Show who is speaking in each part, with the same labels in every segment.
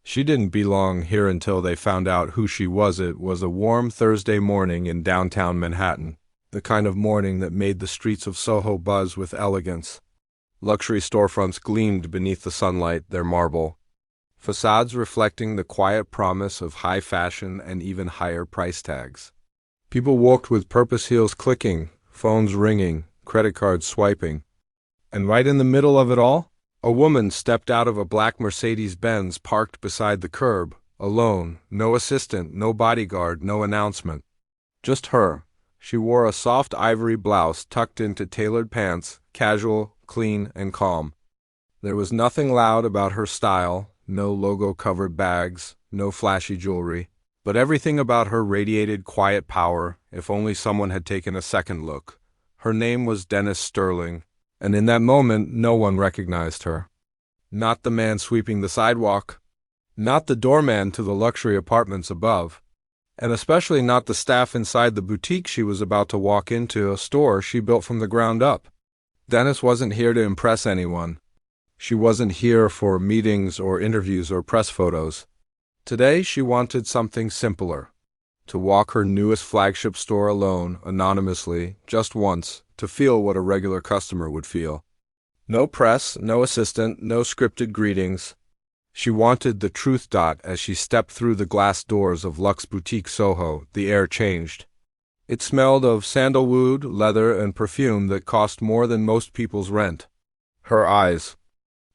Speaker 1: She didn't belong here until they found out who she was. It was a warm Thursday morning in downtown Manhattan, the kind of morning that made the streets of Soho buzz with elegance. Luxury storefronts gleamed beneath the sunlight, their marble facades reflecting the quiet promise of high fashion and even higher price tags. People walked with purpose, heels clicking, phones ringing, credit cards swiping. And right in the middle of it all, a woman stepped out of a black Mercedes-Benz parked beside the curb, alone, no assistant, no bodyguard, no announcement. Just her. She wore a soft ivory blouse tucked into tailored pants, casual, clean, and calm. There was nothing loud about her style, no logo-covered bags, no flashy jewelry, but everything about her radiated quiet power, if only someone had taken a second look. Her name was Dennis Sterling, and in that moment no one recognized her. Not the man sweeping the sidewalk, not the doorman to the luxury apartments above, and especially not the staff inside the boutique she was about to walk into, a store she built from the ground up. Dennis wasn't here to impress anyone. She wasn't here for meetings or interviews or press photos. Today she wanted something simpler. To walk her newest flagship store alone, anonymously, just once, to feel what a regular customer would feel. No press, no assistant, no scripted greetings. She wanted the truth. As she stepped through the glass doors of Luxe Boutique Soho, the air changed. It smelled of sandalwood, leather, and perfume that cost more than most people's rent. Her eyes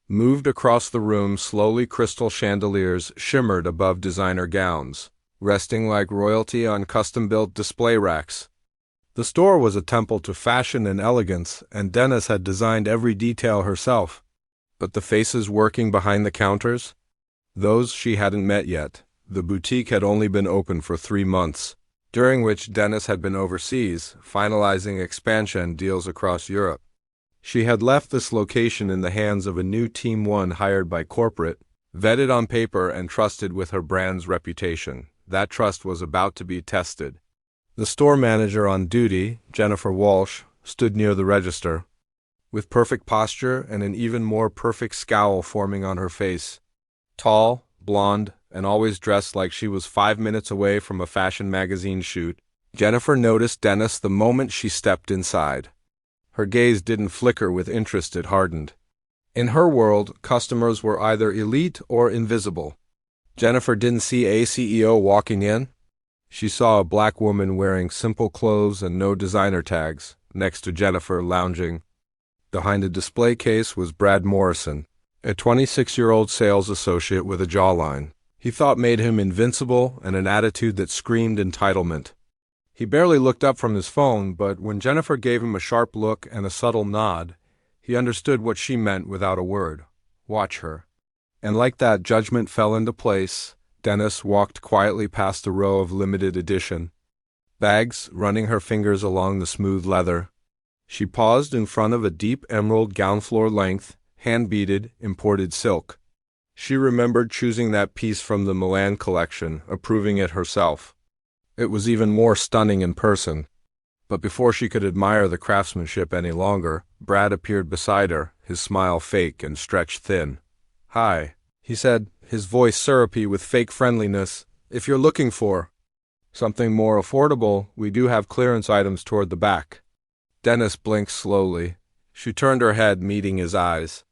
Speaker 1: moved across the room slowly. Crystal chandeliers shimmered above designer gowns, resting like royalty on custom-built display racks. The store was a temple to fashion and elegance, and Dennis had designed every detail herself. But the faces working behind the counters? Those she hadn't met yet. The boutique had only been open for 3 months, during which Dennis had been overseas, finalizing expansion deals across Europe. She had left this location in the hands of a new team, one hired by corporate, vetted on paper and trusted with her brand's reputation. That trust was about to be tested. The store manager on duty, Jennifer Walsh, stood near the register, with perfect posture and an even more perfect scowl forming on her face. Tall, blonde, and always dressed like she was 5 minutes away from a fashion magazine shoot, Jennifer noticed Dennis the moment she stepped inside. Her gaze didn't flicker with interest, it hardened. In her world, customers were either elite or invisible. Jennifer didn't see a CEO walking in. She saw a black woman wearing simple clothes and no designer tags. Next to Jennifer, lounging behind a display case, was Brad Morrison, a 26-year-old sales associate with a jawline he thought made him invincible and an attitude that screamed entitlement. He barely looked up from his phone, but when Jennifer gave him a sharp look and a subtle nod, he understood what she meant without a word. Watch her. And like that, judgment fell into place. Dennis walked quietly past a row of limited edition bags, running her fingers along the smooth leather. She paused in front of a deep emerald gown, floor-length, hand-beaded, imported silk. She remembered choosing that piece from the Milan collection, approving it herself. It was even more stunning in person. But before she could admire the craftsmanship any longer, Brad appeared beside her, his smile fake and stretched thin. "Hi," he said, his voice syrupy with fake friendliness. "If you're looking for something more affordable, we do have clearance items toward the back." Dennis blinked slowly. She turned her head, meeting his eyes.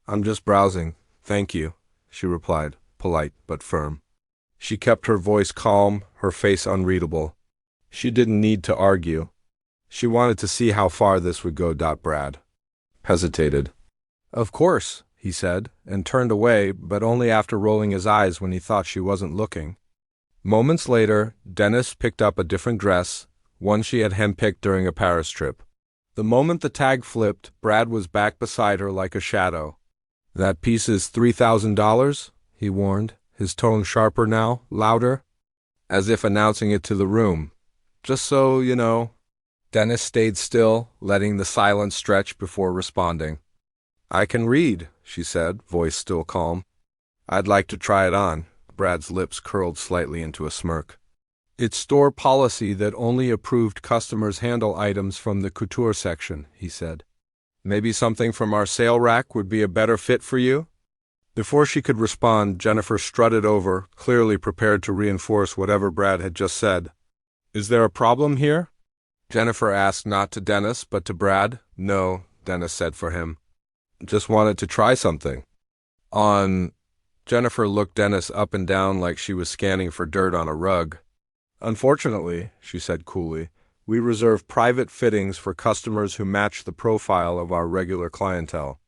Speaker 1: "I'm just browsing, thank you," she replied, polite but firm. She kept her voice calm, her face unreadable. She didn't need to argue. She wanted to see how far this would go. Brad hesitated. "Of course," he said, and turned away, but only after rolling his eyes when he thought she wasn't looking. Moments later, Dennis picked up a different dress, one she had handpicked during a Paris trip. The moment the tag flipped, Brad was back beside her like a shadow. "That piece is $3,000, he warned, his tone sharper now, louder, as if announcing it to the room. "Just so you know." Dennis stayed still, letting the silence stretch before responding. "I can read," she said, voice still calm. "I'd like to try it on." Brad's lips curled slightly into a smirk. "It's store policy that only approved customers handle items from the couture section," he said. "Maybe something from our sale rack would be a better fit for you?" Before she could respond, Jennifer strutted over, clearly prepared to reinforce whatever Brad had just said. "Is there a problem here?" Jennifer asked, not to Dennis, but to Brad. "No," Dennis said for him. "Just wanted to try something." Jennifer looked Dennis up and down like she was scanning for dirt on a rug. "Unfortunately," she said coolly, "we reserve private fittings for customers who match the profile of our regular clientele.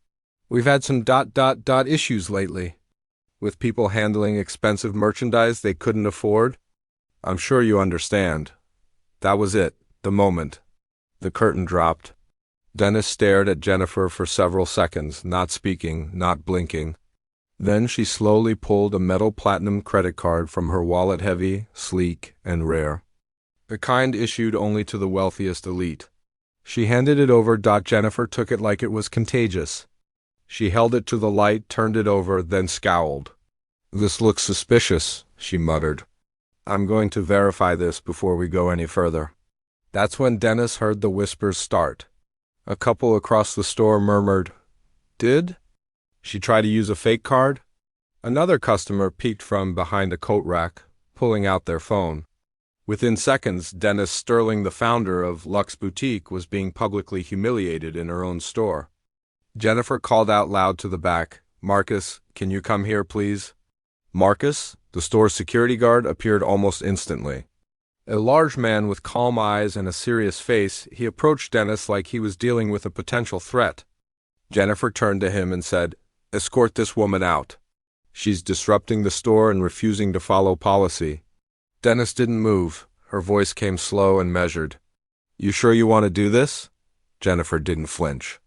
Speaker 1: We've had some issues lately, with people handling expensive merchandise they couldn't afford. I'm sure you understand." That was it, the moment. The curtain dropped. Dennis stared at Jennifer for several seconds, not speaking, not blinking. Then she slowly pulled a metal platinum credit card from her wallet, heavy, sleek, and rare. The kind issued only to the wealthiest elite. She handed it over. Jennifer took it like it was contagious. She held it to the light, turned it over, then scowled. "This looks suspicious," she muttered. "I'm going to verify this before we go any further." That's when Dennis heard the whispers start. A couple across the store murmured, "Did she try to use a fake card?" Another customer peeked from behind a coat rack, pulling out their phone. Within seconds, Dennis Sterling, the founder of Luxe Boutique, was being publicly humiliated in her own store. Jennifer called out loud to the back, "Marcus, can you come here, please?" Marcus, the store's security guard, appeared almost instantly. A large man with calm eyes and a serious face, he approached Dennis like he was dealing with a potential threat. Jennifer turned to him and said, "Escort this woman out. She's disrupting the store and refusing to follow policy." Dennis didn't move. Her voice came slow and measured. "You sure you want to do this?" Jennifer didn't flinch.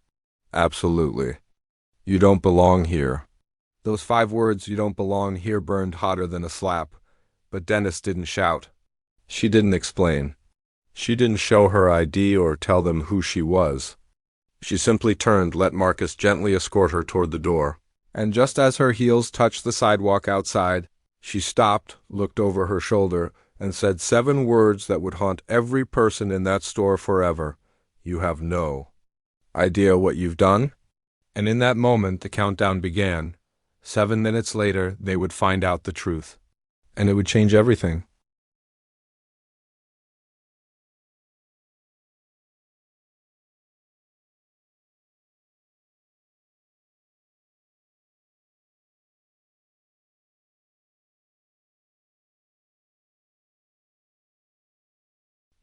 Speaker 1: "Absolutely. You don't belong here." Those 5 words, "you don't belong here," burned hotter than a slap. But Dennis didn't shout. She didn't explain. She didn't show her ID or tell them who she was. She simply turned, let Marcus gently escort her toward the door. And just as her heels touched the sidewalk outside, she stopped, looked over her shoulder, and said 7 words that would haunt every person in that store forever. "You have no idea what you've done?" And in that moment, the countdown began. 7 minutes later, they would find out the truth. And it would change everything.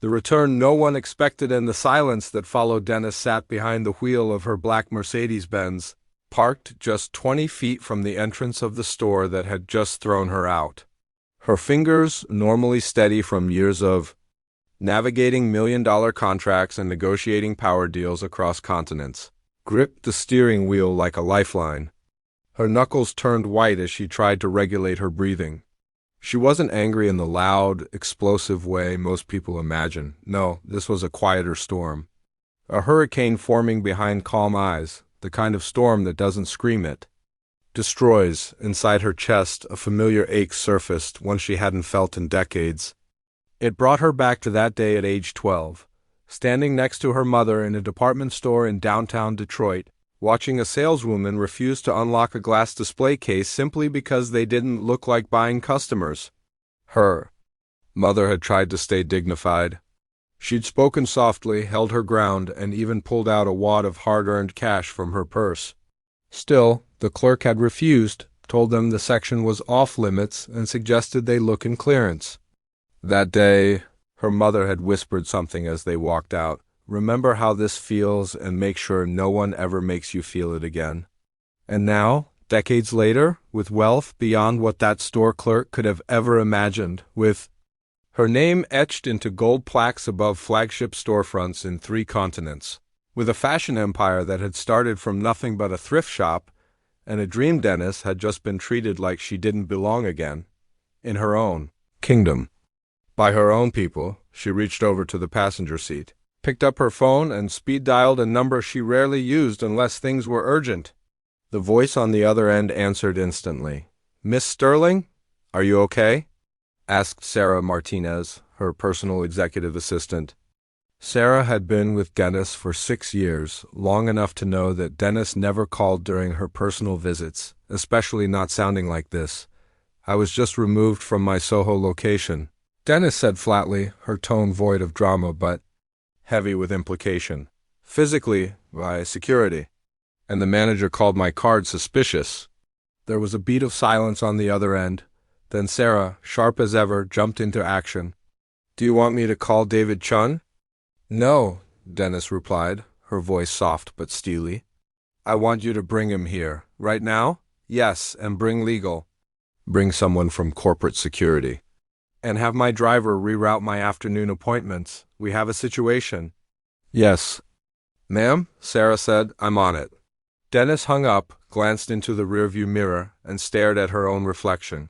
Speaker 1: The return no one expected, and the silence that followed. Dennis sat behind the wheel of her black Mercedes-Benz, parked just 20 feet from the entrance of the store that had just thrown her out. Her fingers, normally steady from years of navigating million-dollar contracts and negotiating power deals across continents, gripped the steering wheel like a lifeline. Her knuckles turned white as she tried to regulate her breathing. She wasn't angry in the loud, explosive way most people imagine. No, this was a quieter storm. A hurricane forming behind calm eyes, the kind of storm that doesn't scream, it destroys. Inside her chest, a familiar ache surfaced, one she hadn't felt in decades. It brought her back to that day at age 12, standing next to her mother in a department store in downtown Detroit, watching a saleswoman refuse to unlock a glass display case simply because they didn't look like buying customers. Her mother had tried to stay dignified. She'd spoken softly, held her ground, and even pulled out a wad of hard-earned cash from her purse. Still, the clerk had refused, told them the section was off-limits, and suggested they look in clearance. That day, her mother had whispered something as they walked out. "Remember how this feels and make sure no one ever makes you feel it again." And now, decades later, with wealth beyond what that store clerk could have ever imagined, with her name etched into gold plaques above flagship storefronts in 3 continents, with a fashion empire that had started from nothing but a thrift shop, and a dream, Dennis had just been treated like she didn't belong again, in her own kingdom. By her own people. She reached over to the passenger seat, picked up her phone, and speed-dialed a number she rarely used unless things were urgent. The voice on the other end answered instantly. "Miss Sterling? Are you okay?" asked Sarah Martinez, her personal executive assistant. Sarah had been with Dennis for 6 years, long enough to know that Dennis never called during her personal visits, especially not sounding like this. "I was just removed from my Soho location," Dennis said flatly, her tone void of drama but heavy with implication. "Physically, by security. And the manager called my card suspicious." There was a beat of silence on the other end. Then Sarah, sharp as ever, jumped into action. "Do you want me to call David Chun?" "No," Dennis replied, her voice soft but steely. "I want you to bring him here. Right now? Yes, and bring legal. Bring someone from corporate security. And have my driver reroute my afternoon appointments. We have a situation." "Yes, ma'am," Sarah said. "I'm on it." Dennis hung up, glanced into the rearview mirror, and stared at her own reflection.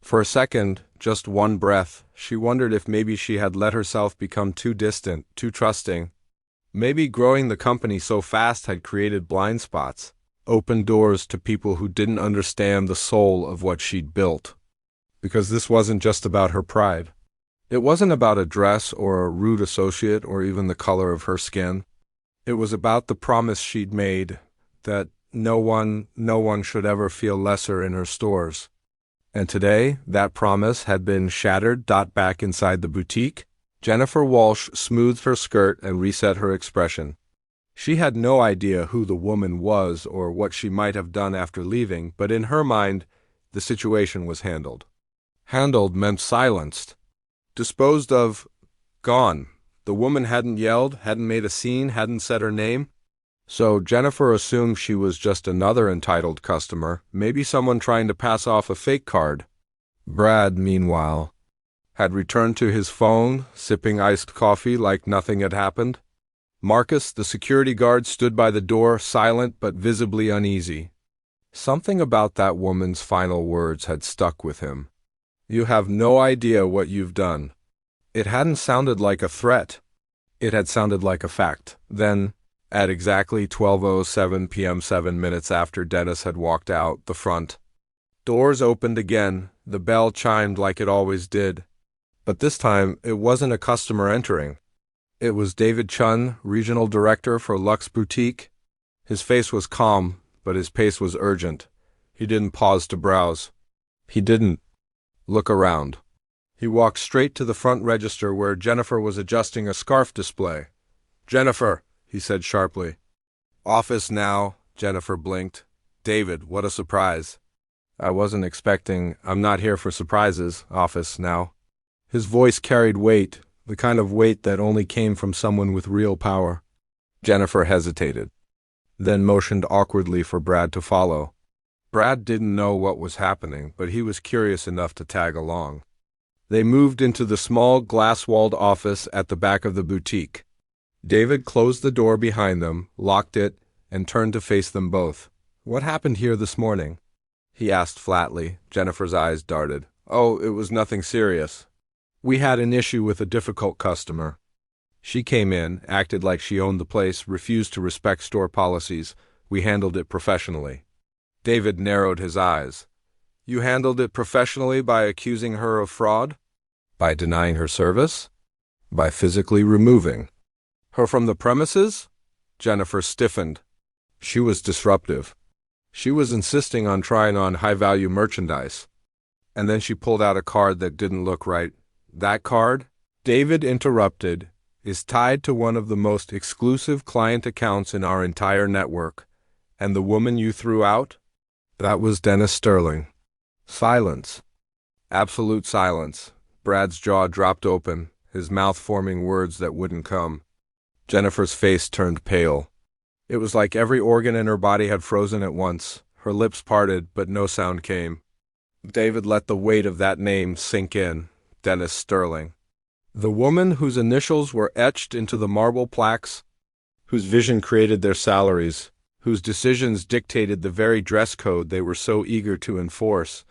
Speaker 1: For a second, just one breath, she wondered if maybe she had let herself become too distant, too trusting. Maybe growing the company so fast had created blind spots, opened doors to people who didn't understand the soul of what she'd built. Because this wasn't just about her pride. It wasn't about a dress or a rude associate or even the color of her skin. It was about the promise she'd made that no one should ever feel lesser in her stores. And today, that promise had been shattered. Back inside the boutique, Jennifer Walsh smoothed her skirt and reset her expression. She had no idea who the woman was or what she might have done after leaving, but in her mind, the situation was handled. Handled meant silenced. Disposed of. Gone. The woman hadn't yelled, hadn't made a scene, hadn't said her name. So Jennifer assumed she was just another entitled customer, maybe someone trying to pass off a fake card. Brad, meanwhile, had returned to his phone, sipping iced coffee like nothing had happened. Marcus, the security guard, stood by the door, silent but visibly uneasy. Something about that woman's final words had stuck with him. "You have no idea what you've done." It hadn't sounded like a threat. It had sounded like a fact. Then, at exactly 12:07 p.m., 7 minutes after Dennis had walked out the front doors opened again. The bell chimed like it always did. But this time, it wasn't a customer entering. It was David Chun, regional director for Luxe Boutique. His face was calm, but his pace was urgent. He didn't pause to browse. He didn't look around. He walked straight to the front register where Jennifer was adjusting a scarf display. "Jennifer," he said sharply. "Office now," Jennifer blinked. "David, what a surprise." "I wasn't expecting. I'm not here for surprises. Office now." His voice carried weight, the kind of weight that only came from someone with real power. Jennifer hesitated, then motioned awkwardly for Brad to follow. Brad didn't know what was happening, but he was curious enough to tag along. They moved into the small glass-walled office at the back of the boutique. David closed the door behind them, locked it, and turned to face them both. "What happened here this morning?" he asked flatly. Jennifer's eyes darted. "Oh, it was nothing serious. We had an issue with a difficult customer. She came in, acted like she owned the place, refused to respect store policies. We handled it professionally." David narrowed his eyes. "You handled it professionally by accusing her of fraud? By denying her service? By physically removing her from the premises?" Jennifer stiffened. She was disruptive. She was insisting on trying on high-value merchandise. And then she pulled out a card that didn't look right. "That card," David interrupted, "is tied to one of the most exclusive client accounts in our entire network. And the woman you threw out? That was Dennis Sterling." Silence. Absolute silence. Brad's jaw dropped open, his mouth forming words that wouldn't come. Jennifer's face turned pale. It was like every organ in her body had frozen at once. Her lips parted, but no sound came. David let the weight of that name sink in. Dennis Sterling. The woman whose initials were etched into the marble plaques, whose vision created their salaries, whose decisions dictated the very dress code they were so eager to enforce.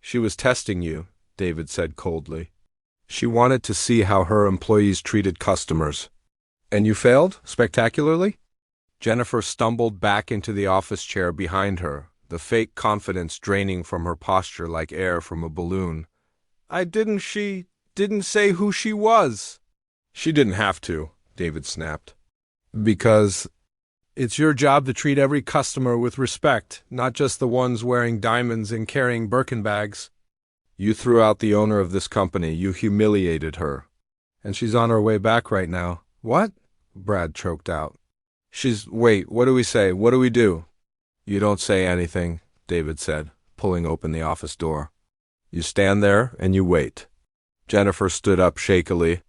Speaker 1: "She was testing you," David said coldly. "She wanted to see how her employees treated customers." "And you failed? Spectacularly?" Jennifer stumbled back into the office chair behind her, the fake confidence draining from her posture like air from a balloon. She didn't say who she was." "She didn't have to," David snapped. Because it's your job to treat every customer with respect, not just the ones wearing diamonds and carrying Birkin bags. You threw out the owner of this company. You humiliated her. And she's on her way back right now. What? Brad choked out. Wait, what do we say? What do we do? You don't say anything, David said, pulling open the office door. You stand there and you wait. Jennifer stood up shakily.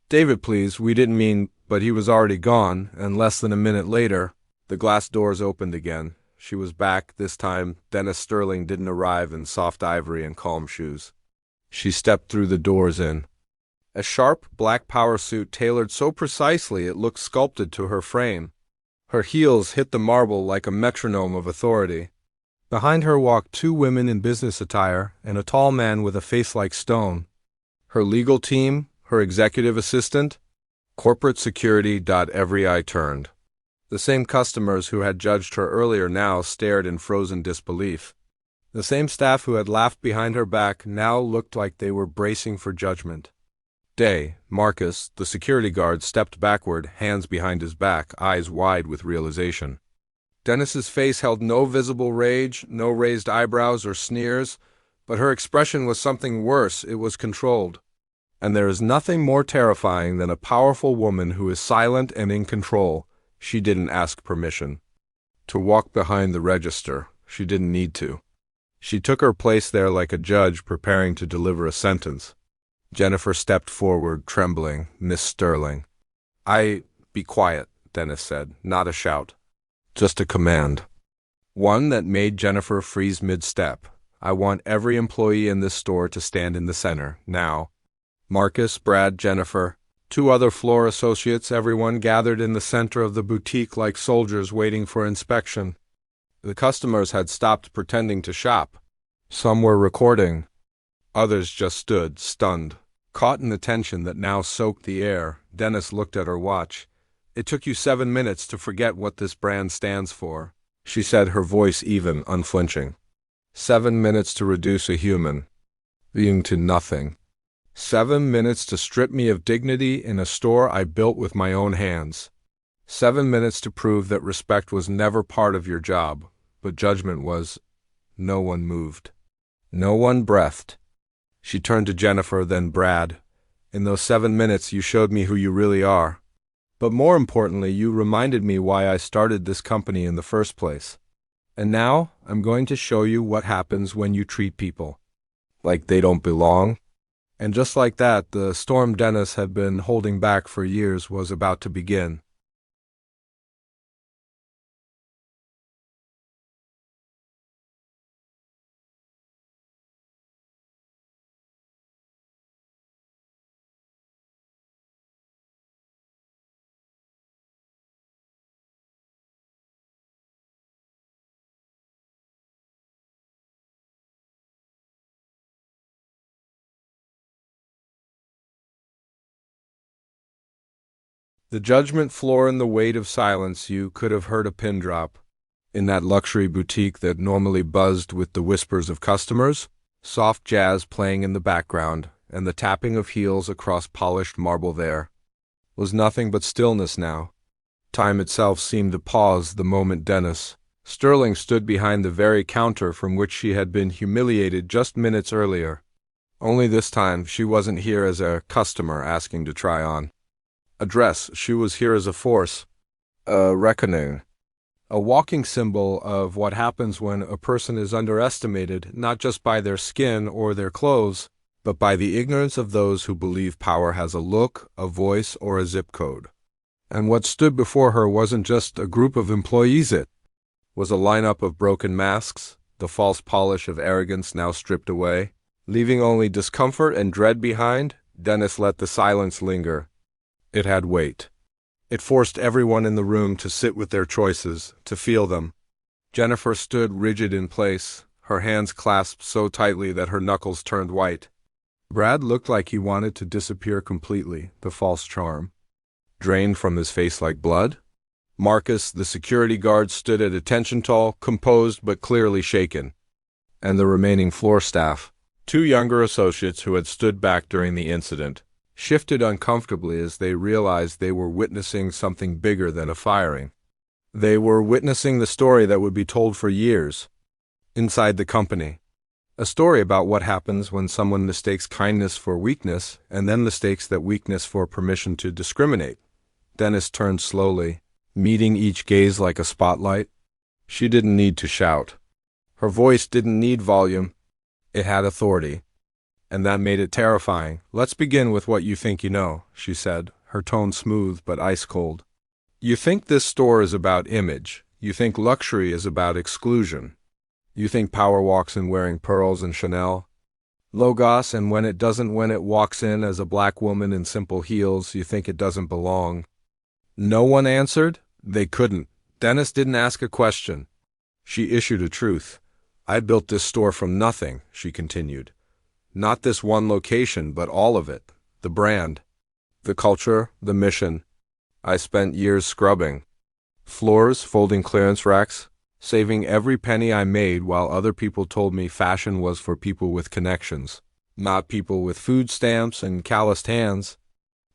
Speaker 1: David, please, we didn't mean, but he was already gone, and less than a minute later, the glass doors opened again. She was back. This time, Dennis Sterling didn't arrive in soft ivory and calm shoes. She stepped through the doors in. A sharp, black power suit tailored so precisely it looked sculpted to her frame. Her heels hit the marble like a metronome of authority. Behind her walked two women in business attire and a tall man with a face like stone. Her legal team, her executive assistant, corporate security. Every eye turned. The same customers who had judged her earlier now stared in frozen disbelief. The same staff who had laughed behind her back now looked like they were bracing for judgment. Marcus, the security guard, stepped backward, hands behind his back, eyes wide with realization. Dennis's face held no visible rage, no raised eyebrows or sneers, but her expression was something worse. It was controlled. And there is nothing more terrifying than a powerful woman who is silent and in control. She didn't ask permission to walk behind the register. She didn't need to. She took her place there like a judge preparing to deliver a sentence. Jennifer stepped forward, trembling. Miss Sterling. Be quiet, Dennis said, not a shout. Just a command. One that made Jennifer freeze mid-step. I want every employee in this store to stand in the center, now. Marcus, Brad, Jennifer, two other floor associates, everyone gathered in the center of the boutique like soldiers waiting for inspection. The customers had stopped pretending to shop. Some were recording. Others just stood, stunned, caught in the tension that now soaked the air. Dennis looked at her watch. It took you 7 minutes to forget what this brand stands for, she said, her voice even, unflinching. 7 minutes to reduce a human being to nothing. 7 minutes to strip me of dignity in a store I built with my own hands. 7 minutes to prove that respect was never part of your job, but judgment was. No one moved. No one breathed. She turned to Jennifer, then Brad. In those 7 minutes, you showed me who you really are. But more importantly, you reminded me why I started this company in the first place. And now, I'm going to show you what happens when you treat people like they don't belong. And just like that, the storm Dennis had been holding back for years was about to begin. The judgment floor and the weight of silence. You could have heard a pin drop. In that luxury boutique that normally buzzed with the whispers of customers, soft jazz playing in the background, and the tapping of heels across polished marble there, was nothing but stillness now. Time itself seemed to pause the moment Dennis Sterling stood behind the very counter from which she had been humiliated just minutes earlier. Only this time she wasn't here as a customer asking to try on a dress. She was here as a force, a reckoning, a walking symbol of what happens when a person is underestimated, not just by their skin or their clothes, but by the ignorance of those who believe power has a look, a voice, or a zip code. And what stood before her wasn't just a group of employees, it was a lineup of broken masks, the false polish of arrogance now stripped away, leaving only discomfort and dread behind. Dennis let the silence linger. It had weight. It forced everyone in the room to sit with their choices, to feel them. Jennifer stood rigid in place, her hands clasped so tightly that her knuckles turned white. Brad looked like he wanted to disappear completely, the false charm drained from his face like blood. Marcus, the security guard, stood at attention tall, composed but clearly shaken. And the remaining floor staff, two younger associates who had stood back during the incident, shifted uncomfortably as they realized they were witnessing something bigger than a firing. They were witnessing the story that would be told for years inside the company. A story about what happens when someone mistakes kindness for weakness and then mistakes that weakness for permission to discriminate. Dennis turned slowly, meeting each gaze like a spotlight. She didn't need to shout. Her voice didn't need volume. It had authority. And that made it terrifying. "Let's begin with what you think you know," she said, her tone smooth but ice-cold. "You think this store is about image. You think luxury is about exclusion. You think power walks in wearing pearls and Chanel. Logos, and when it walks in as a black woman in simple heels, you think it doesn't belong." No one answered. They couldn't. Dennis didn't ask a question. She issued a truth. "I built this store from nothing," she continued. "Not this one location, but all of it. The brand, the culture, the mission. I spent years scrubbing floors, folding clearance racks, saving every penny I made while other people told me fashion was for people with connections, not people with food stamps and calloused hands.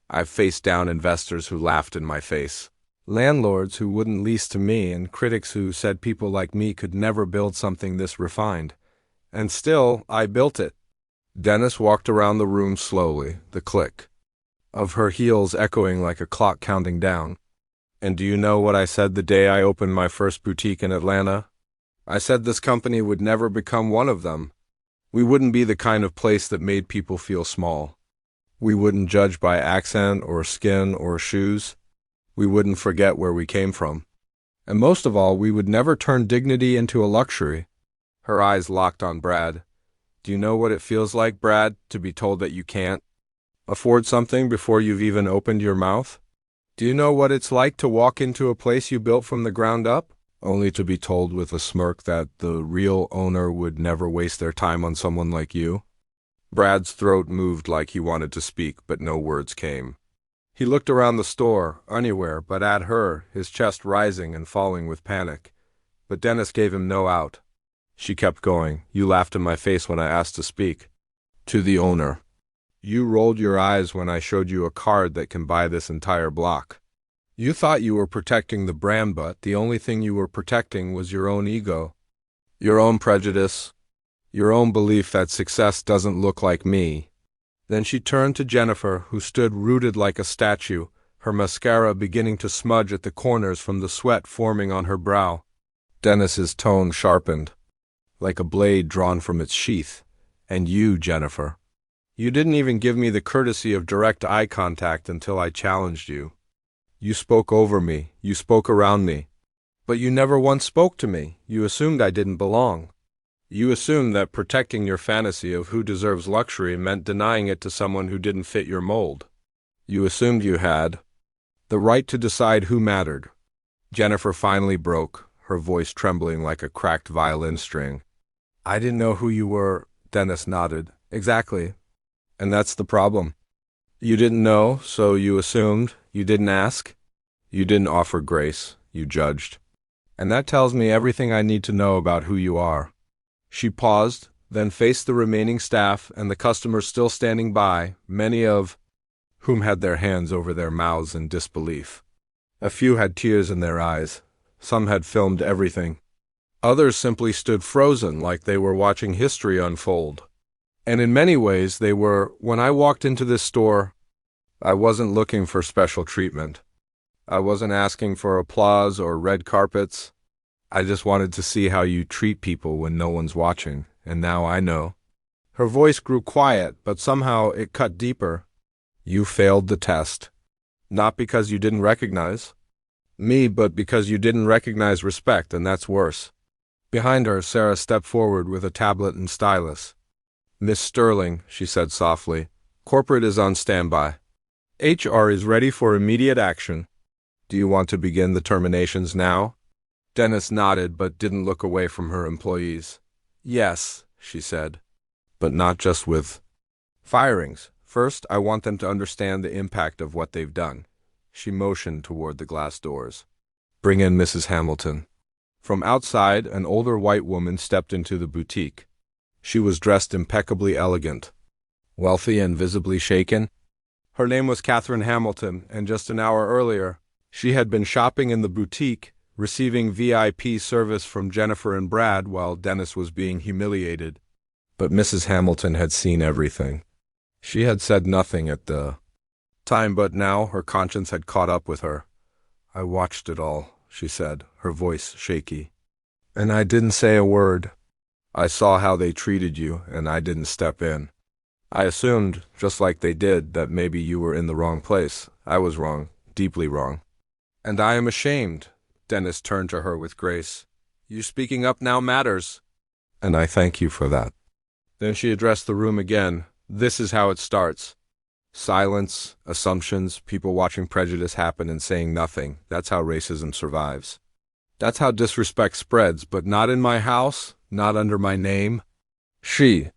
Speaker 1: I've faced down investors who laughed in my face, landlords who wouldn't lease to me, and critics who said people like me could never build something this refined. And still, I built it." Dennis walked around the room slowly, the click of her heels echoing like a clock counting down. "And do you know what I said the day I opened my first boutique in Atlanta? I said this company would never become one of them. We wouldn't be the kind of place that made people feel small. We wouldn't judge by accent or skin or shoes. We wouldn't forget where we came from. And most of all, we would never turn dignity into a luxury." Her eyes locked on Brad. "Do you know what it feels like, Brad, to be told that you can't afford something before you've even opened your mouth? Do you know what it's like to walk into a place you built from the ground up, only to be told with a smirk that the real owner would never waste their time on someone like you?" Brad's throat moved like he wanted to speak, but no words came. He looked around the store, anywhere but at her, his chest rising and falling with panic. But Dennis gave him no out. She kept going. "You laughed in my face when I asked to speak to the owner. You rolled your eyes when I showed you a card that can buy this entire block. You thought you were protecting the brand, but the only thing you were protecting was your own ego, your own prejudice, your own belief that success doesn't look like me." Then she turned to Jennifer, who stood rooted like a statue, her mascara beginning to smudge at the corners from the sweat forming on her brow. Dennis's tone sharpened, like a blade drawn from its sheath. "And you, Jennifer. You didn't even give me the courtesy of direct eye contact until I challenged you. You spoke over me, you spoke around me. But you never once spoke to me. You assumed I didn't belong. You assumed that protecting your fantasy of who deserves luxury meant denying it to someone who didn't fit your mold. You assumed you had the right to decide who mattered." Jennifer finally broke, her voice trembling like a cracked violin string. "I didn't know who you were," Dennis nodded. "Exactly. And that's the problem. You didn't know, so you assumed. You didn't ask. You didn't offer grace. You judged. And that tells me everything I need to know about who you are." She paused, then faced the remaining staff and the customers still standing by, many of whom had their hands over their mouths in disbelief. A few had tears in their eyes. Some had filmed everything. Others simply stood frozen like they were watching history unfold. And in many ways they were. When I walked into this store, I wasn't looking for special treatment. I wasn't asking for applause or red carpets. I just wanted to see how you treat people when no one's watching, and now I know. Her voice grew quiet, but somehow it cut deeper. You failed the test. Not because you didn't recognize me, but because you didn't recognize respect, and that's worse. Behind her, Sarah stepped forward with a tablet and stylus. "Miss Sterling," she said softly, "corporate is on standby. HR is ready for immediate action. Do you want to begin the terminations now?" Dennis nodded but didn't look away from her employees. "Yes," she said, "but not just with firings. First, I want them to understand the impact of what they've done." She motioned toward the glass doors. "Bring in Mrs. Hamilton." From outside, an older white woman stepped into the boutique. She was dressed impeccably elegant, wealthy and visibly shaken. Her name was Catherine Hamilton, and just an hour earlier, she had been shopping in the boutique, receiving VIP service from Jennifer and Brad while Dennis was being humiliated. But Mrs. Hamilton had seen everything. She had said nothing at the time, but now her conscience had caught up with her. "I watched it all," she said, her voice shaky. "And I didn't say a word. I saw how they treated you, and I didn't step in. I assumed, just like they did, that maybe you were in the wrong place. I was wrong, deeply wrong. And I am ashamed." Dennis turned to her with grace. "You speaking up now matters. And I thank you for that." Then she addressed the room again. "This is how it starts. Silence, assumptions, people watching prejudice happen and saying nothing. That's how racism survives. That's how disrespect spreads, but not in my house, not under my name." She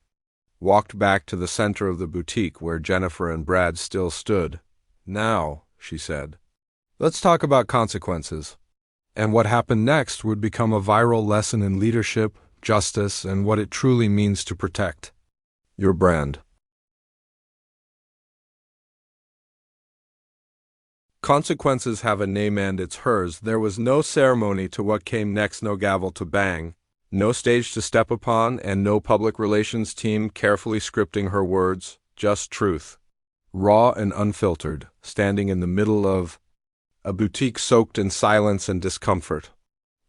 Speaker 1: walked back to the center of the boutique where Jennifer and Brad still stood. "Now," she said, "let's talk about consequences." And what happened next would become a viral lesson in leadership, justice, and what it truly means to protect your brand. Consequences have a name and it's hers. There was no ceremony to what came next, no gavel to bang, no stage to step upon, and no public relations team carefully scripting her words, just truth. Raw and unfiltered, standing in the middle of a boutique soaked in silence and discomfort.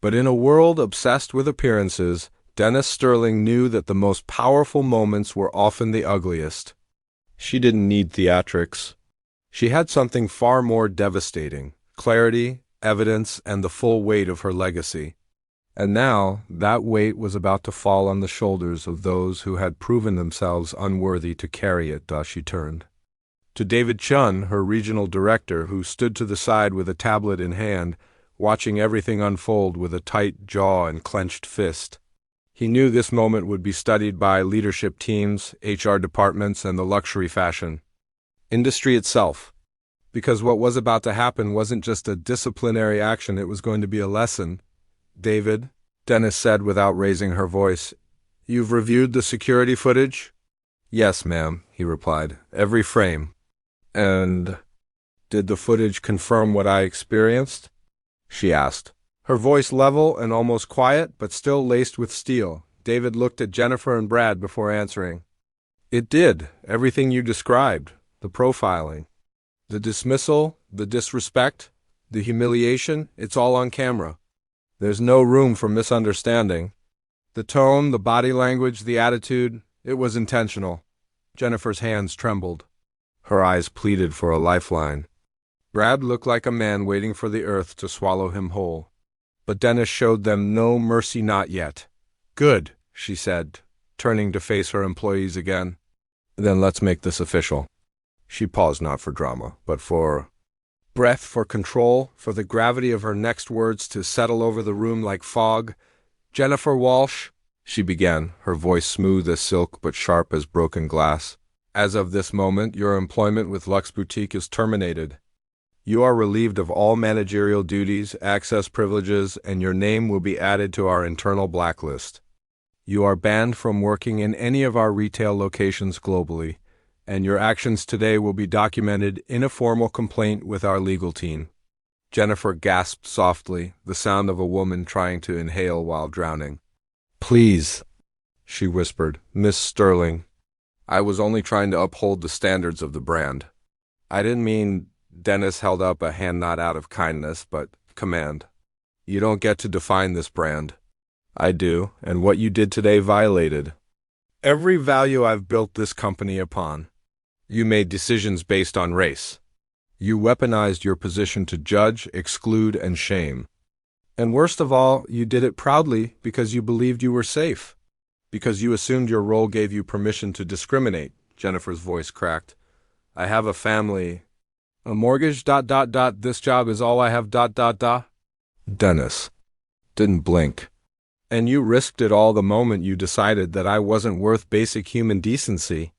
Speaker 1: But in a world obsessed with appearances, Dennis Sterling knew that the most powerful moments were often the ugliest. She didn't need theatrics. She had something far more devastating: clarity, evidence, and the full weight of her legacy. And now, that weight was about to fall on the shoulders of those who had proven themselves unworthy to carry it. She turned to David Chun, her regional director, who stood to the side with a tablet in hand, watching everything unfold with a tight jaw and clenched fist. He knew this moment would be studied by leadership teams, HR departments, and the luxury fashion industry itself. Because what was about to happen wasn't just a disciplinary action, it was going to be a lesson. "David," Dennis said without raising her voice, "you've reviewed the security footage?" "Yes, ma'am," he replied. "Every frame." "And did the footage confirm what I experienced?" she asked, her voice level and almost quiet, but still laced with steel. David looked at Jennifer and Brad before answering. "It did. Everything you described. The profiling, the dismissal, the disrespect, the humiliation, it's all on camera. There's no room for misunderstanding. The tone, the body language, the attitude, it was intentional." Jennifer's hands trembled. Her eyes pleaded for a lifeline. Brad looked like a man waiting for the earth to swallow him whole. But Dennis showed them no mercy, not yet. "Good," she said, turning to face her employees again. "Then let's make this official." She paused, not for drama, but for breath, for control, for the gravity of her next words to settle over the room like fog. "Jennifer Walsh," she began, her voice smooth as silk but sharp as broken glass, "as of this moment, your employment with Lux Boutique is terminated. You are relieved of all managerial duties, access privileges, and your name will be added to our internal blacklist. You are banned from working in any of our retail locations globally, and your actions today will be documented in a formal complaint with our legal team." Jennifer gasped softly, the sound of a woman trying to inhale while drowning. "Please," she whispered, "Miss Sterling, I was only trying to uphold the standards of the brand. I didn't mean—" Dennis held up a hand not out of kindness, but command. "You don't get to define this brand. I do, and what you did today violated every value I've built this company upon. You made decisions based on race. You weaponized your position to judge, exclude, and shame. And worst of all, you did it proudly because you believed you were safe. Because you assumed your role gave you permission to discriminate." Jennifer's voice cracked. "I have a family. A mortgage, ... This job is all I have, ... Dennis didn't blink. "And you risked it all the moment you decided that I wasn't worth basic human decency."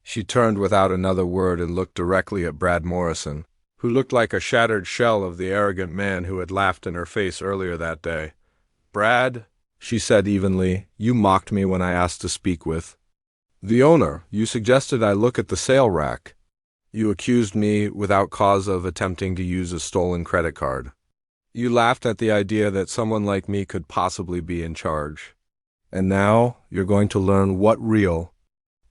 Speaker 1: She turned without another word and looked directly at Brad Morrison, who looked like a shattered shell of the arrogant man who had laughed in her face earlier that day. "Brad," she said evenly, "you mocked me when I asked to speak with the owner. You suggested I look at the sale rack. You accused me without cause of attempting to use a stolen credit card. You laughed at the idea that someone like me could possibly be in charge. And now you're going to learn what real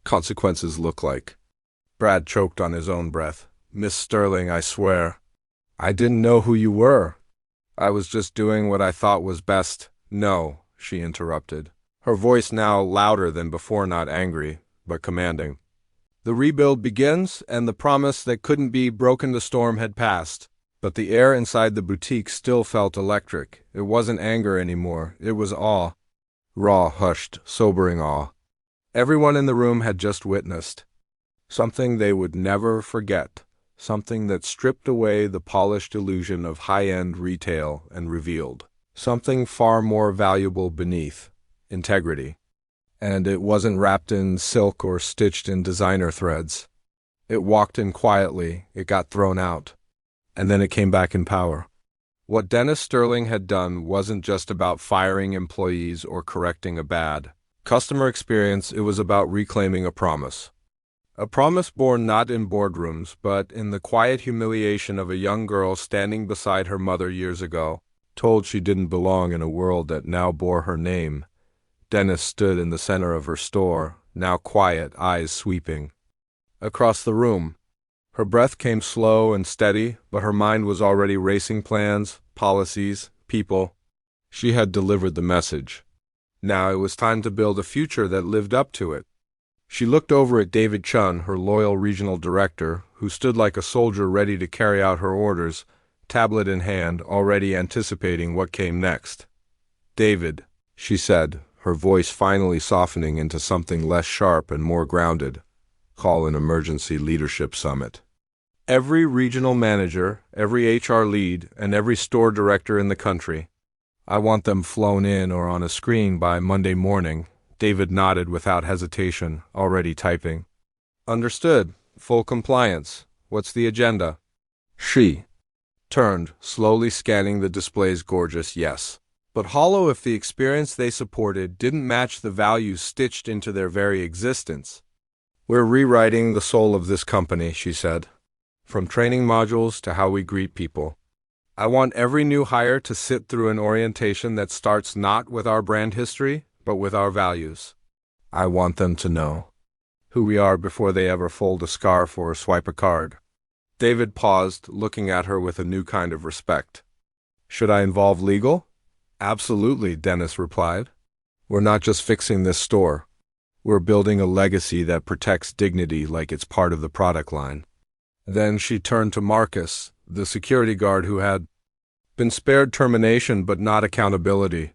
Speaker 1: consequences look like. Brad choked on his own breath. Miss Sterling, I swear. I didn't know who you were. I was just doing what I thought was best. No, she interrupted, her voice now louder than before, not angry, but commanding. The rebuild begins, and the promise that couldn't be broken the storm had passed. But the air inside the boutique still felt electric. It wasn't anger anymore. It was awe. Raw, hushed, sobering awe. Everyone in the room had just witnessed something they would never forget, something that stripped away the polished illusion of high-end retail and revealed something far more valuable beneath: integrity. And it wasn't wrapped in silk or stitched in designer threads. It walked in quietly, it got thrown out, and then it came back in power. What Dennis Sterling had done wasn't just about firing employees or correcting a bad customer experience, it was about reclaiming a promise. A promise born not in boardrooms, but in the quiet humiliation of a young girl standing beside her mother years ago, told she didn't belong in a world that now bore her name. Dennis stood in the center of her store, now quiet, eyes sweeping across the room. Her breath came slow and steady, but her mind was already racing plans, policies, people. She had delivered the message. Now it was time to build a future that lived up to it. She looked over at David Chun, her loyal regional director, who stood like a soldier ready to carry out her orders, tablet in hand, already anticipating what came next. David, she said, her voice finally softening into something less sharp and more grounded. Call an emergency leadership summit. Every regional manager, every HR lead, and every store director in the country. I want them flown in or on a screen by Monday morning. David nodded without hesitation, already typing. Understood. Full compliance. What's the agenda? She turned, slowly scanning the display's gorgeous yes, but hollow if the experience they supported didn't match the values stitched into their very existence. We're rewriting the soul of this company, she said. From training modules to how we greet people. I want every new hire to sit through an orientation that starts not with our brand history, but with our values. I want them to know who we are before they ever fold a scarf or swipe a card. David paused, looking at her with a new kind of respect. Should I involve legal? Absolutely, Dennis replied. We're not just fixing this store. We're building a legacy that protects dignity like it's part of the product line. Then she turned to Marcus, the security guard who had been spared termination but not accountability.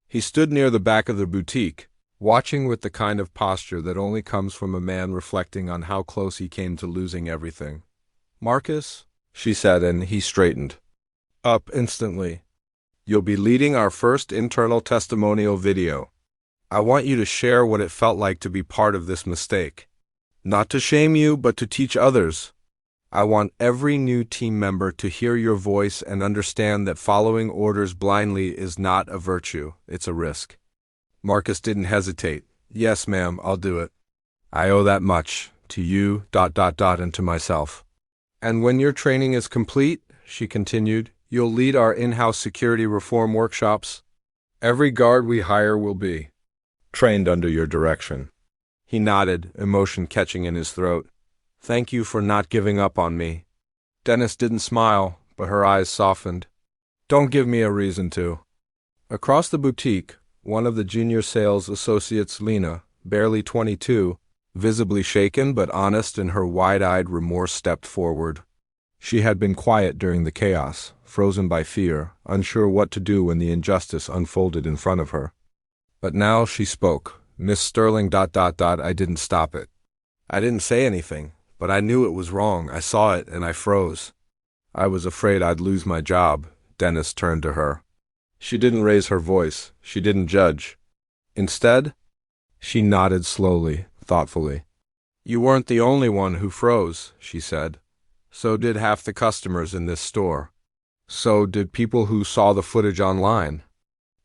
Speaker 1: He stood near the back of the boutique, watching with the kind of posture that only comes from a man reflecting on how close he came to losing everything. Marcus, she said, and he straightened up instantly. You'll be leading our first internal testimonial video. I want you to share what it felt like to be part of this mistake. Not to shame you, but to teach others. I want every new team member to hear your voice and understand that following orders blindly is not a virtue, it's a risk. Marcus didn't hesitate. Yes, ma'am, I'll do it. I owe that much, to you, and to myself. And when your training is complete, she continued, you'll lead our in-house security reform workshops. Every guard we hire will be trained under your direction. He nodded, emotion catching in his throat. Thank you for not giving up on me. Dennis didn't smile, but her eyes softened. Don't give me a reason to. Across the boutique, one of the junior sales associates, Lena, barely 22, visibly shaken but honest in her wide-eyed remorse, stepped forward. She had been quiet during the chaos, frozen by fear, unsure what to do when the injustice unfolded in front of her. But now she spoke. Miss Sterling, I didn't stop it. I didn't say anything. But I knew it was wrong. I saw it, and I froze. I was afraid I'd lose my job. Dennis turned to her. She didn't raise her voice. She didn't judge. Instead, she nodded slowly, thoughtfully. You weren't the only one who froze, she said. So did half the customers in this store. So did people who saw the footage online.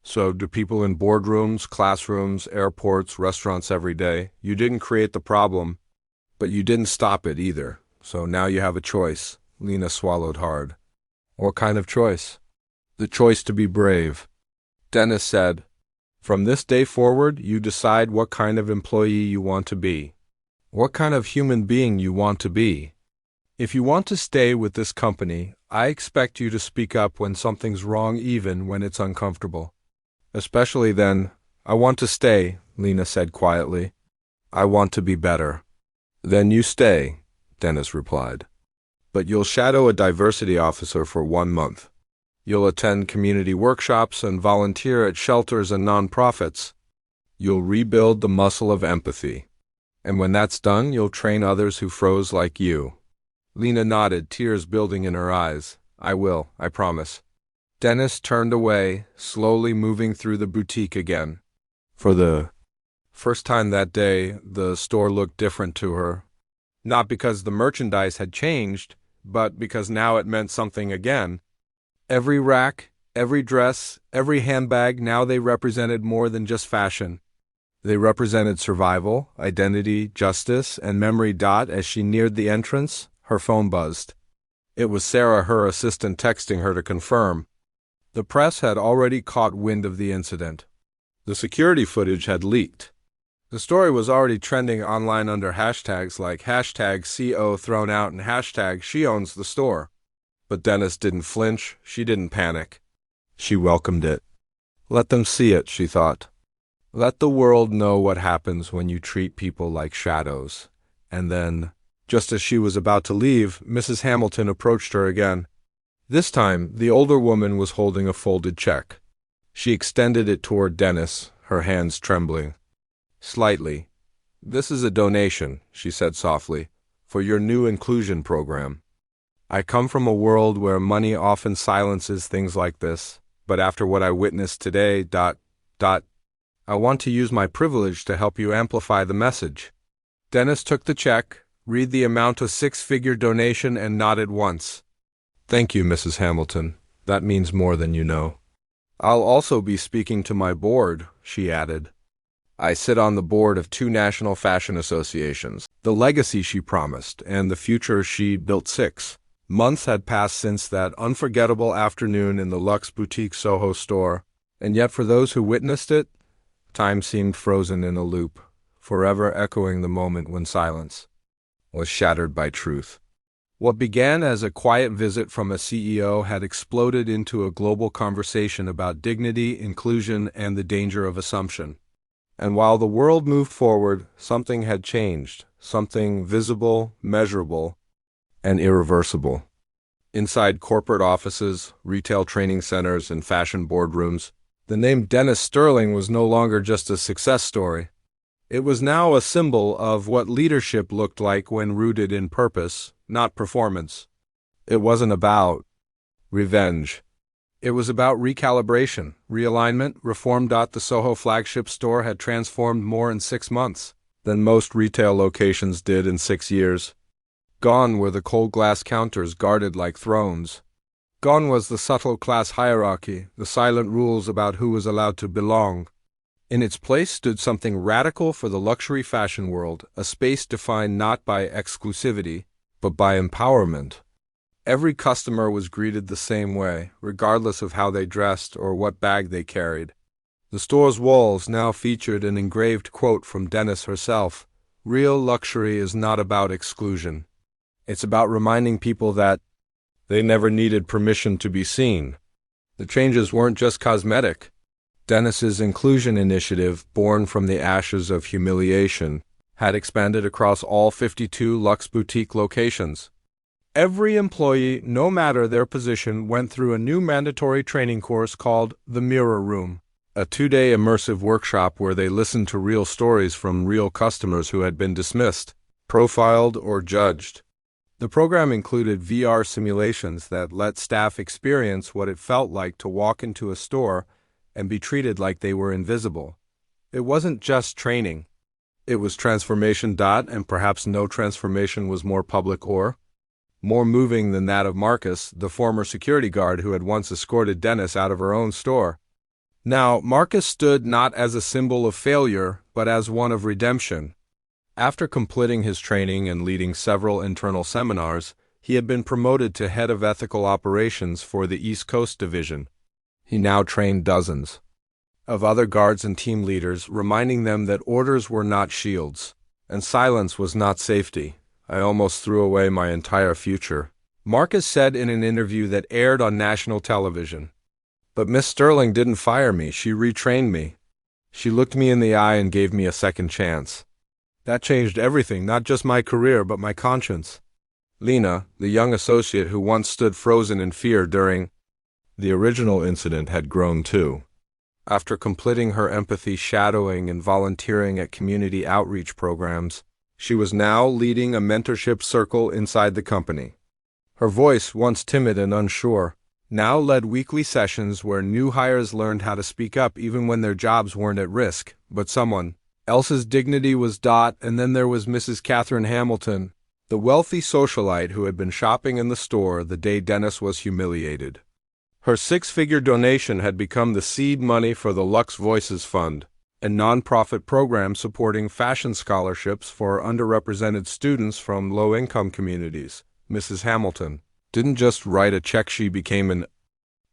Speaker 1: So do people in boardrooms, classrooms, airports, restaurants every day. You didn't create the problem. But you didn't stop it either. So now you have a choice. Lena swallowed hard. What kind of choice? The choice to be brave. Dennis said, from this day forward, you decide what kind of employee you want to be. What kind of human being you want to be. If you want to stay with this company, I expect you to speak up when something's wrong, even when it's uncomfortable. Especially then. I want to stay, Lena said quietly. I want to be better. Then you stay, Dennis replied. But you'll shadow a diversity officer for 1 month. You'll attend community workshops and volunteer at shelters and nonprofits. You'll rebuild the muscle of empathy. And when that's done, you'll train others who froze like you. Lena nodded, tears building in her eyes. I will, I promise. Dennis turned away, slowly moving through the boutique again. For the first time that day, the store looked different to her. Not because the merchandise had changed, but because now it meant something again. Every rack, every dress, every handbag, now they represented more than just fashion. They represented survival, identity, justice, and memory. As she neared the entrance, her phone buzzed. It was Sarah, her assistant, texting her to confirm. The press had already caught wind of the incident. The security footage had leaked. The story was already trending online under hashtags like #CO thrown out and #she owns the store. But Dennis didn't flinch, she didn't panic. She welcomed it. Let them see it, she thought. Let the world know what happens when you treat people like shadows. And then, just as she was about to leave, Mrs. Hamilton approached her again. This time, the older woman was holding a folded check. She extended it toward Dennis, her hands trembling. Slightly. This is a donation, she said softly, for your new inclusion program. I come from a world where money often silences things like this, but after what I witnessed today, I want to use my privilege to help you amplify the message. Dennis took the check, read the amount, a 6-figure donation, and nodded once. Thank you, Mrs. Hamilton. That means more than you know. I'll also be speaking to my board, she added. I sit on the board of 2 national fashion associations. The legacy she promised, and the future she built. 6 months had passed since that unforgettable afternoon in the Luxe Boutique Soho store, and yet for those who witnessed it, time seemed frozen in a loop, forever echoing the moment when silence was shattered by truth. What began as a quiet visit from a CEO had exploded into a global conversation about dignity, inclusion, and the danger of assumption. And while the world moved forward, something had changed, something visible, measurable, and irreversible. Inside corporate offices, retail training centers, and fashion boardrooms, the name Dennis Sterling was no longer just a success story. It was now a symbol of what leadership looked like when rooted in purpose, not performance. It wasn't about revenge. It was about recalibration, realignment, reform. The Soho flagship store had transformed more in 6 months than most retail locations did in 6 years. Gone were the cold glass counters guarded like thrones. Gone was the subtle class hierarchy, the silent rules about who was allowed to belong. In its place stood something radical for the luxury fashion world, a space defined not by exclusivity, but by empowerment. Every customer was greeted the same way, regardless of how they dressed or what bag they carried. The store's walls now featured an engraved quote from Dennis herself: "Real luxury is not about exclusion. It's about reminding people that they never needed permission to be seen." The changes weren't just cosmetic. Dennis's inclusion initiative, born from the ashes of humiliation, had expanded across all 52 Luxe Boutique locations. Every employee, no matter their position, went through a new mandatory training course called The Mirror Room, a 2-day immersive workshop where they listened to real stories from real customers who had been dismissed, profiled, or judged. The program included VR simulations that let staff experience what it felt like to walk into a store and be treated like they were invisible. It wasn't just training. It was transformation. And perhaps no transformation was more public or more moving than that of Marcus, the former security guard who had once escorted Dennis out of her own store. Now, Marcus stood not as a symbol of failure, but as one of redemption. After completing his training and leading several internal seminars, he had been promoted to head of ethical operations for the East Coast Division. He now trained dozens of other guards and team leaders, reminding them that orders were not shields, and silence was not safety. I almost threw away my entire future, Marcus said in an interview that aired on national television. But Miss Sterling didn't fire me, she retrained me. She looked me in the eye and gave me a second chance. That changed everything, not just my career, but my conscience. Lena, the young associate who once stood frozen in fear during the original incident, had grown too. After completing her empathy shadowing and volunteering at community outreach programs, she was now leading a mentorship circle inside the company. Her voice, once timid and unsure, now led weekly sessions where new hires learned how to speak up even when their jobs weren't at risk, but someone else's dignity was . And then there was Mrs. Catherine Hamilton, the wealthy socialite who had been shopping in the store the day Dennis was humiliated. Her six-figure donation had become the seed money for the Lux Voices Fund, a nonprofit program supporting fashion scholarships for underrepresented students from low-income communities. Mrs. Hamilton didn't just write a check, she became an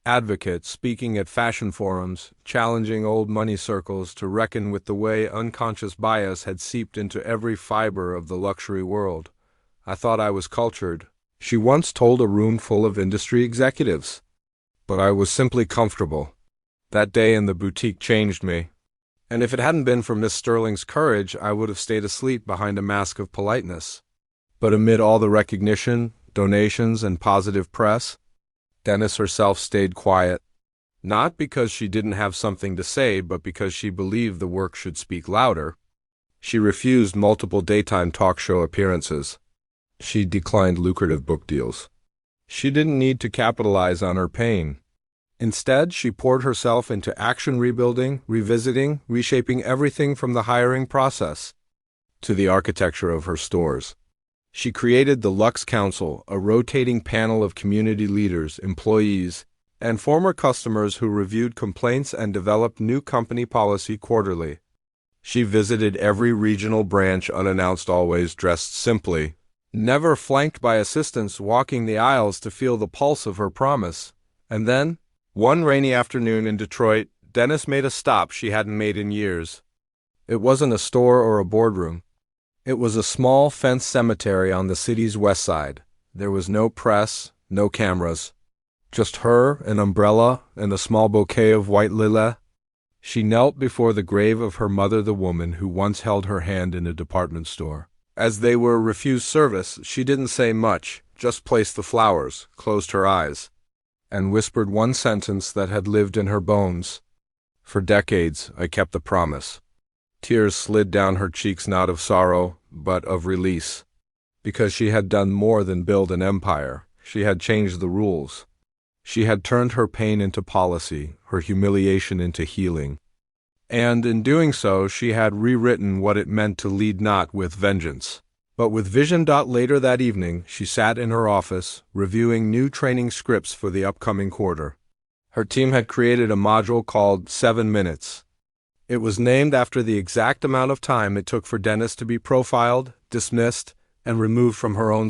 Speaker 1: advocate, speaking at fashion forums, challenging old money circles to reckon with the way unconscious bias had seeped into every fiber of the luxury world. I thought I was cultured, she once told a room full of industry executives. But I was simply comfortable. That day in the boutique changed me. And if it hadn't been for Miss Sterling's courage, I would have stayed asleep behind a mask of politeness. But amid all the recognition, donations, and positive press, Dennis herself stayed quiet. Not because she didn't have something to say, but because she believed the work should speak louder. She refused multiple daytime talk show appearances. She declined lucrative book deals. She didn't need to capitalize on her pain. Instead, she poured herself into action rebuilding, revisiting, reshaping everything from the hiring process to the architecture of her stores. She created the Lux Council, a rotating panel of community leaders, employees, and former customers who reviewed complaints and developed new company policy quarterly. She visited every regional branch unannounced, always dressed simply, never flanked by assistants walking the aisles to feel the pulse of her promise. And then, one rainy afternoon in Detroit, Dennis made a stop she hadn't made in years. It wasn't a store or a boardroom. It was a small fenced cemetery on the city's west side. There was no press, no cameras. Just her, an umbrella, and a small bouquet of white lilies. She knelt before the grave of her mother, the woman who once held her hand in a department store. As they were refused service, she didn't say much, just placed the flowers, closed her eyes, and whispered one sentence that had lived in her bones. For decades, I kept the promise. Tears slid down her cheeks, not of sorrow, but of release. Because she had done more than build an empire. She had changed the rules. She had turned her pain into policy, her humiliation into healing. And in doing so, she had rewritten what it meant to lead not with vengeance, but with vision. Later that evening, she sat in her office, reviewing new training scripts for the upcoming quarter. Her team had created a module called 7 Minutes. It was named after the exact amount of time it took for Dennis to be profiled, dismissed, and removed from her own